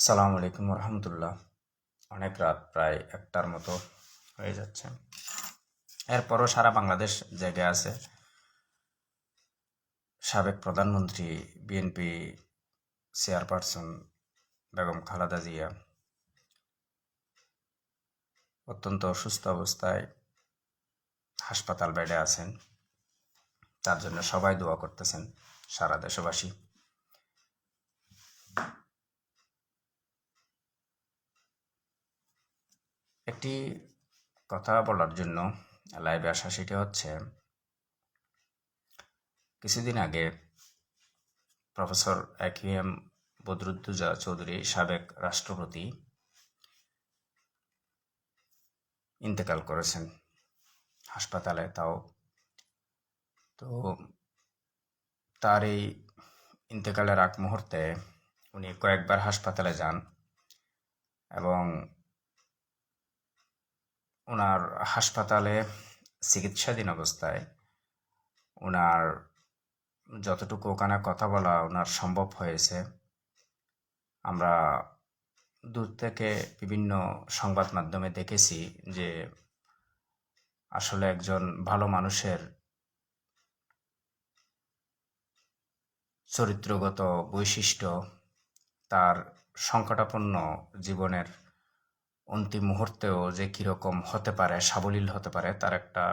সালামু আলাইকুম রহমতুল্লাহ। অনেক রাত, প্রায় একটার মতো হয়ে যাচ্ছে। এরপরও সারা বাংলাদেশ জেগে আছে। সাবেক প্রধানমন্ত্রী, বিএনপি চেয়ারপারসন বেগম খালেদা জিয়া অত্যন্ত অসুস্থ অবস্থায় হাসপাতাল বেডে আছেন। তার জন্য সবাই দোয়া করতেছেন, সারা দেশবাসী। একটি কথা বলার জন্য লাইভে আসা, সেটি হচ্ছে কিছুদিন আগে প্রফেসর একিএম বদরুদ্দোজা চৌধুরী, সাবেক রাষ্ট্রপতি, ইন্তেকাল করেছেন হাসপাতালে। তাও তো তার এই ইন্তেকালের আগ মুহূর্তে উনি কয়েকবার হাসপাতালে যান এবং ওনার হাসপাতালে চিকিৎসাধীন অবস্থায় ওনার যতটুকু ওখানে কথা বলা ওনার সম্ভব হয়েছে, আমরা দূর থেকে বিভিন্ন সংবাদ মাধ্যমে দেখেছি যে আসলে একজন ভালো মানুষের চরিত্রগত বৈশিষ্ট্য, তার সংকটাপন্ন জীবনের অন্তিম মুহূর্তেও যে কীরকম হতে পারে, সাবলীল হতে পারে, তার একটা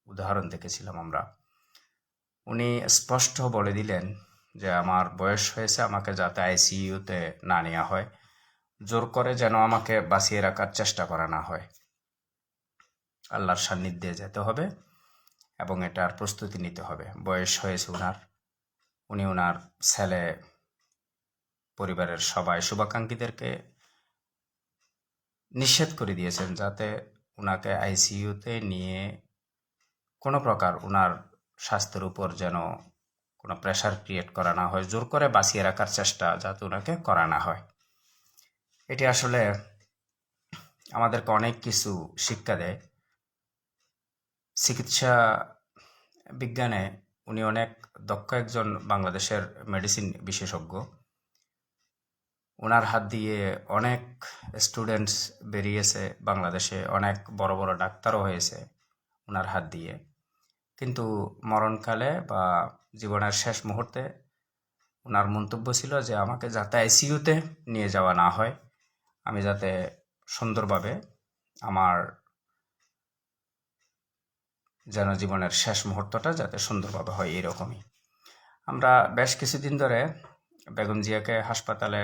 উদাহরণ দেখেছিলাম আমরা। উনি স্পষ্ট বলে দিলেন যে আমার বয়স হয়েছে, আমাকে যাতে আইসিইউতে না নেওয়া হয়, জোর করে যেন আমাকে বাঁচিয়ে রাখার চেষ্টা করা না হয়। আল্লাহর সান্নিধ্যে যেতে হবে এবং এটার প্রস্তুতি নিতে হবে। বয়স হয়েছে ওনার, উনি ওনার ছেলে, পরিবারের সবাই, শুভাকাঙ্ক্ষীদেরকে নিষেধ করে দিয়েছেন যাতে ওনাকে আইসিইউতে নিয়ে কোনো প্রকার ওনার স্বাস্থ্যের উপর যেন কোনো প্রেশার ক্রিয়েট করা না হয়, জোর করে বাঁচিয়ে রাখার চেষ্টা যাতে ওনাকে করা না হয়। এটি আসলে আমাদেরকে অনেক কিছু শিক্ষা দেয়। চিকিৎসা বিজ্ঞানে উনি অনেক দক্ষ একজন বাংলাদেশের মেডিসিন বিশেষজ্ঞ। ওনার হাত দিয়ে অনেক স্টুডেন্টস বেরিয়েছে বাংলাদেশে, অনেক বড় বড় ডাক্তারও হয়েছে ওনার হাত দিয়ে। কিন্তু মরণকালে বা জীবনের শেষ মুহূর্তে ওনার মন্তব্য ছিল যে আমাকে যাতে আইসিইউতে নিয়ে যাওয়া না হয়, আমি যাতে সুন্দরভাবে আমার যেন জীবনের শেষ মুহূর্তটা যাতে সুন্দরভাবে হয়, এরকমই। আমরা বেশ কিছুদিন ধরে বেগম জিয়াকে হাসপাতালে,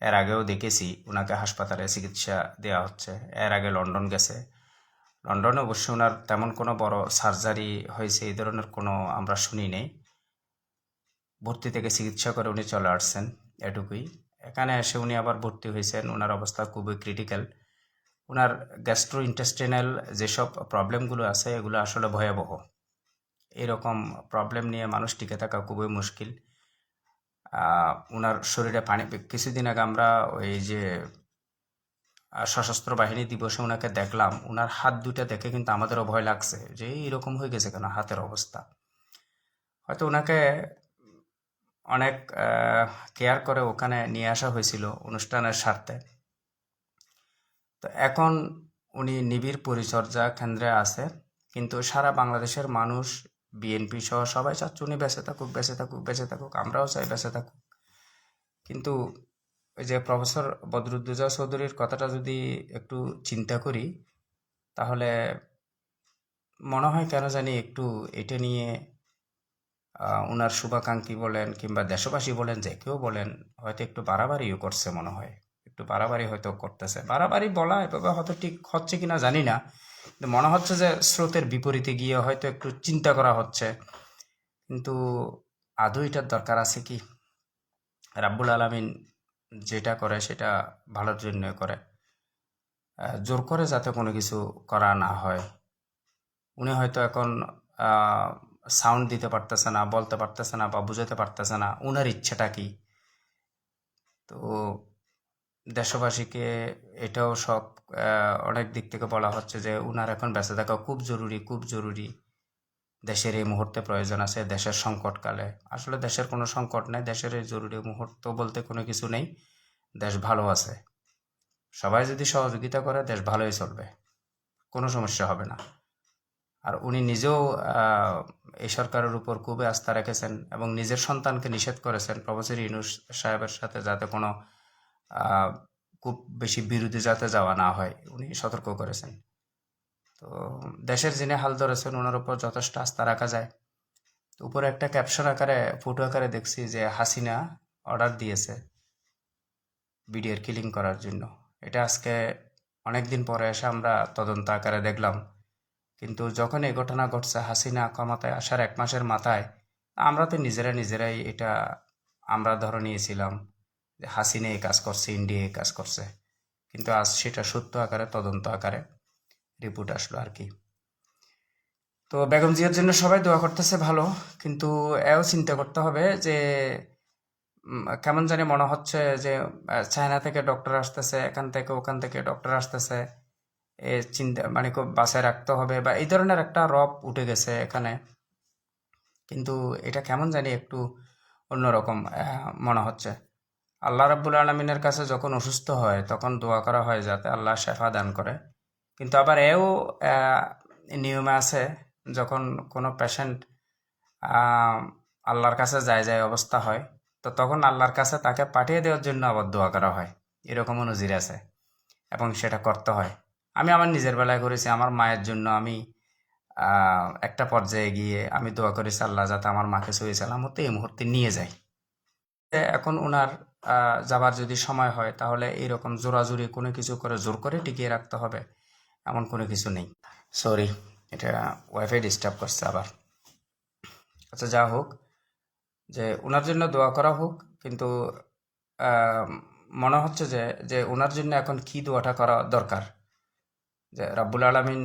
এর আগেও দেখেছি ওনাকে হাসপাতালে চিকিৎসা দেওয়া হচ্ছে। এর আগে লন্ডন গেছে। লন্ডনে অবশ্য ওনার তেমন কোনো বড় সার্জারি হয়েছে এই ধরনের কোনো আমরা শুনি নেই। ভর্তি থেকে চিকিৎসা করে উনি চলে আসছেন, এটুকুই। এখানে এসে উনি আবার ভর্তি হয়েছেন, ওনার অবস্থা খুবই ক্রিটিক্যাল। ওনার গ্যাস্ট্রো ইন্টেস্টিনাল যেসব প্রবলেমগুলো আছে এগুলো আসলে ভয়াবহ। এরকম প্রবলেম নিয়ে মানুষ টিকে থাকা খুবই মুশকিল। ওনার শরীরে পানি, কিছুদিন আগে আমরা ওই যে সশস্ত্র বাহিনী দিবসে ওনাকে দেখলাম, ওনার হাত দুটা দেখে কিন্তু আমাদেরও ভয় লাগছে যে এরকম হয়ে গেছে কেন হাতের অবস্থা। হয়তো ওনাকে অনেক কেয়ার করে ওখানে নিয়ে আসা হয়েছিল অনুষ্ঠানের স্বার্থে। তো এখন উনি নিবিড় পরিচর্যা কেন্দ্রে আছে, কিন্তু সারা বাংলাদেশের মানুষ, বিএনপি সহ সবাই চাচ্ছে উনি বেঁচে থাকুক, বেঁচে থাকুক, বেঁচে থাকুক। আমরাও চাই বেঁচে থাকুক। কিন্তু ওই যে প্রফেসর বদরুদ্দোজা চৌধুরীর কথাটা যদি একটু চিন্তা করি, তাহলে মনে হয় কেন জানি একটু এটা নিয়ে ওনার শুভাকাঙ্ক্ষী বলেন কিংবা দেশবাসী বলেন, যে কেউ বলেন, হয়তো একটু বাড়াবাড়িও করছে মনে হয়। একটু বাড়াবাড়ি হয়তো করতেছে। বাড়াবাড়ি বলা এভাবে হয়তো ঠিক হচ্ছে কিনা জানি না, কিন্তু মনে হচ্ছে যে স্রোতের বিপরীতে গিয়ে হয়তো একটু চিন্তা করা হচ্ছে। কিন্তু আদৌ এটার দরকার আছে কি? রাব্বুল আলামিন যেটা করে সেটা ভালোর জন্য করে। জোর করে যাতে কোনো কিছু করা না হয়। উনি হয়তো এখন সাউন্ড দিতে পারতেছে না, বলতে পারতেছে না বা বুঝাতে পারতেছে না উনার ইচ্ছেটা কি। তো দেশবাসীকে এটাও সব অনেক দিক থেকে বলা হচ্ছে যে উনার এখন বেঁচে থাকা খুব জরুরি, খুব জরুরি। দেশের এই মুহূর্তে প্রয়োজন আছে, দেশের সংকটকালে। আসলে দেশের কোনো সংকট নেই, দেশের এই জরুরি মুহূর্ত বলতে কোনো কিছু নেই। দেশ ভালো আছে, সবাই যদি সহযোগিতা করে দেশ ভালোই চলবে, কোনো সমস্যা হবে না। আর উনি নিজেও এই সরকারের উপর খুবই আস্থা রেখেছেন এবং নিজের সন্তানকে নিষেধ করেছেন প্রফেসর ইউনূস সাহেবের সাথে যাতে কোনো আহ, খুব বেশি বিরোধী যাতে যাওয়া না হয়, উনি সতর্ক করেছেন। তো দেশের যিনি হাল ধরেছেন ওনার উপর যথেষ্ট আস্থা রাখা যায়। তো উপরে একটা ক্যাপশন আকারে ফটো আকারে দেখছি যে হাসিনা অর্ডার দিয়েছে বিডিআর কিলিং করার জন্য। এটা আজকে অনেক দিন পরে এসে আমরা তদন্ত আকারে দেখলাম। কিন্তু যখন এই ঘটনা ঘটছে হাসিনা ক্ষমতায় আসার 1 মাসের মাথায়, আমরা তো নিজেরাই এটা আমরা ধরে নিয়েছিলাম যে হাসিনা এই কাজ করছে, ইন্ডিয়া এই কাজ করছে। কিন্তু আজ সেটা সত্য আকারে তদন্ত আকারে রিপোর্ট আসলো আর কি। তো বেগম জিয়ার জন্য সবাই দোয়া করতেছে ভালো, কিন্তু এও চিন্তা করতে হবে যে কেমন জানি মনে হচ্ছে যে চায়না থেকে ডক্টর আসতেছে, এখান থেকে ওখান থেকে ডক্টর আসতেছে, এ চিন্তা মানে খুব বাসায় রাখতে হবে বা এই ধরনের একটা রব উঠে গেছে এখানে। কিন্তু এটা কেমন জানি একটু অন্যরকম মনে হচ্ছে। আল্লাহ রাব্বুল আলমিনের কাছে যখন অসুস্থ হয় তখন দোয়া করা হয় যাতে আল্লাহ শেফা দান করে। কিন্তু আবার এও নিয়মে আছে, যখন কোনো পেশেন্ট আল্লাহর কাছে যায় অবস্থা হয়, তো তখন আল্লাহর কাছে তাকে পাঠিয়ে দেওয়ার জন্য আবার দোয়া করা হয়, এরকমও নজির আছে এবং সেটা করতে হয়। আমি আমার নিজের বেলায় করেছি, আমার মায়ের জন্য আমি একটা পর্যায়ে গিয়ে আমি দোয়া করেছি আল্লাহ যাতে আমার মাকে সহি সালামতে এই মুহূর্তে নিয়ে যায়। এখন ওনার যাবার যদি সময় হয় তাহলে এইরকম জোরাজুরি কোনো কিছু করে জোর করে টিকিয়ে রাখতে হবে এমন কোনো কিছু নেই। সরি, এটা ওয়াইফাই ডিস্টার্ব করছে আবার। আচ্ছা, যা হোক, যে ওনার জন্য দোয়া করা হোক, কিন্তু মনে হচ্ছে যে যে ওনার জন্য এখন কি দোয়াটা করা দরকার, যে রাব্বুল আলামিন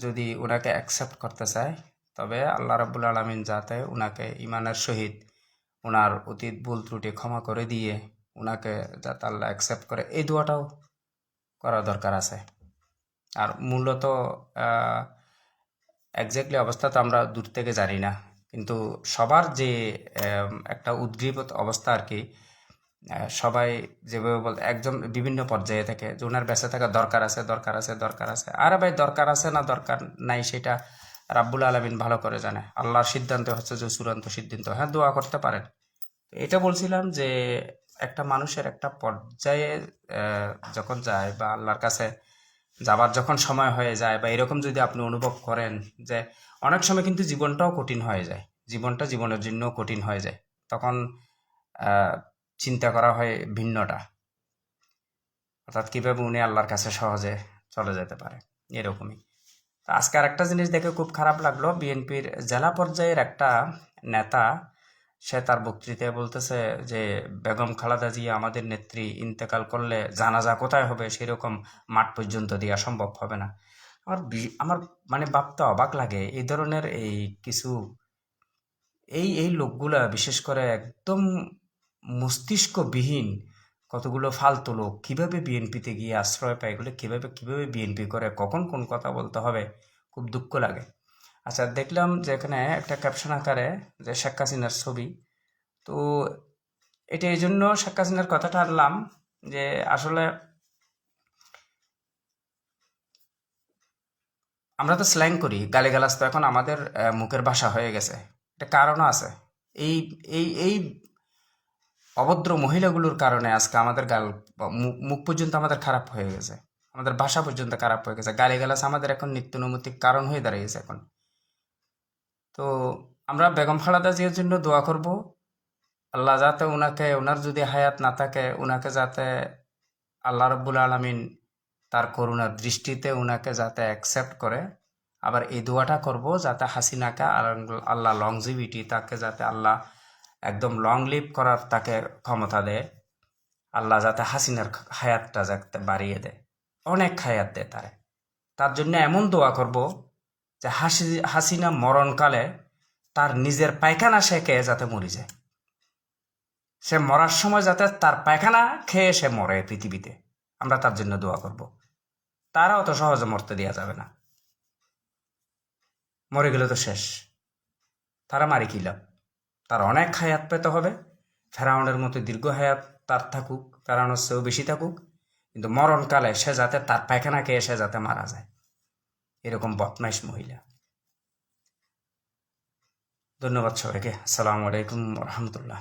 যদি ওনাকে অ্যাকসেপ্ট করতে চায় তবে আল্লাহ রাব্বুল আলামিন যাতে ওনাকে ইমানের সহিত ওনার অতীত ভুল ত্রুটি ক্ষমা করে দিয়ে ওনাকে যাতে আল্লাহ অ্যাকসেপ্ট করে, এই দোয়াটাও করা দরকার আছে। আর মূলত এক্স্যাক্টলি অবস্থা তো আমরা দূর থেকে জানি না, কিন্তু সবার যে একটা উদ্গ্রীব অবস্থা আর কি, সবাই যেভাবে বলতে একজন বিভিন্ন পর্যায়ে থেকে যে ওনার বেঁচে থাকা দরকার আছে দরকার আছে দরকার আছে। আরে ভাই, দরকার আছে না দরকার নাই সেটা রাব্বুল আলামিন ভালো করে জানে। আল্লাহর সিদ্ধান্ত হচ্ছে যে চূড়ান্ত সিদ্ধান্ত। হ্যাঁ, দোয়া করতে পারেন। এটা বলছিলাম যে একটা মানুষের একটা পর্যায়ে যখন যায় বা আল্লাহর কাছে যাবার যখন সময় হয়ে যায় বা এরকম যদি আপনি অনুভব করেন যে অনেক সময় কিন্তু জীবনটাও কঠিন হয়ে যায়, জীবনটা জীবনের জন্যও কঠিন হয়ে যায়, তখন চিন্তা করা হয় ভিন্নটা, অর্থাৎ কীভাবে উনি আল্লাহর কাছে সহজে চলে যেতে পারে, এরকমই। তো আজকে আর একটা জিনিস দেখে খুব খারাপ লাগলো, বিএনপির জেলা পর্যায়ের একটা নেতা সে তার বক্তৃতায় বলতেছে যে বেগম খালেদা জিয়া আমাদের নেত্রী ইন্তেকাল করলে জানাজা কোথায় হবে সেরকম মাঠ পর্যন্ত দেওয়া সম্ভব হবে না। আমার মানে ভাবতে অবাক লাগে এই ধরনের এই কিছু এই লোকগুলা, বিশেষ করে একদম মস্তিষ্কবিহীন কতগুলো ফালতু লোক কিভাবে বিএনপিতে গিয়ে আশ্রয় পায়, এগুলো কিভাবে বিএনপি করে, কখন কোন কথা বলতে হবে, খুব দুঃখ লাগে। আচ্ছা, দেখলাম যে এখানে একটা ক্যাপশন আকারে যে শেখ হাসিনার ছবি। তো এটা এই জন্য শেখ হাসিনার কথাটা আনলাম যে আসলে আমরা তো স্ল্যাং করি, গালিগালাজ তো এখন আমাদের মুখের ভাষা হয়ে গেছে। একটা কারণও আছে, এই এই এই অভদ্র মহিলাগুলোর কারণে আজকে আমাদের মুখ পর্যন্ত আমাদের খারাপ হয়ে গেছে, আমাদের ভাষা পর্যন্ত খারাপ হয়ে গেছে। গালিগালাজ আমাদের এখন নিত্য নৈমিত্তিক কারণ হয়ে দাঁড়িয়েছে এখন। তো আমরা বেগম খালেদা জিয়ার জন্য দোয়া করব, আল্লাহ যাতে ওনাকে, ওনার যদি হায়াত না থাকে ওনাকে যাতে আল্লাহ রব্বুল আলমিন তার করুণার দৃষ্টিতে ওনাকে যাতে অ্যাকসেপ্ট করে। আবার এই দোয়াটা করব যাতে হাসিনাকে আল্লাহ লংজিভিটি, তাকে যাতে আল্লাহ একদম লং লিভ করার তাকে ক্ষমতা দেয়। আল্লাহ যাতে হাসিনার হায়াতটা যাতে বাড়িয়ে দেয়, অনেক হায়াত দেয় তার জন্য এমন দোয়া করব যে হাসিনা মরণকালে তার নিজের পায়খানা সে খেয়ে যাতে মরে যায়, সে মরার সময় যাতে তার পায়খানা খেয়ে সে মরে পৃথিবীতে, আমরা তার জন্য দোয়া করব। তারাও তো সহজে মরতে দেওয়া যাবে না, মরে গেলে তো শেষ। তারা মারি কি লাভ? তার অনেক হায়াত পেতে হবে, ফেরাউনের মতো দীর্ঘ হায়াত তার থাকুক, ফেরাউনের চেয়েও বেশি থাকুক, কিন্তু মরণকালে সে যাতে তার পায়খানা খেয়ে সে যাতে মারা যায়, এরকম বদমাইশ মহিলা। ধন্যবাদ সবাইকে। আসসালামু আলাইকুম রহমতুল্লাহ।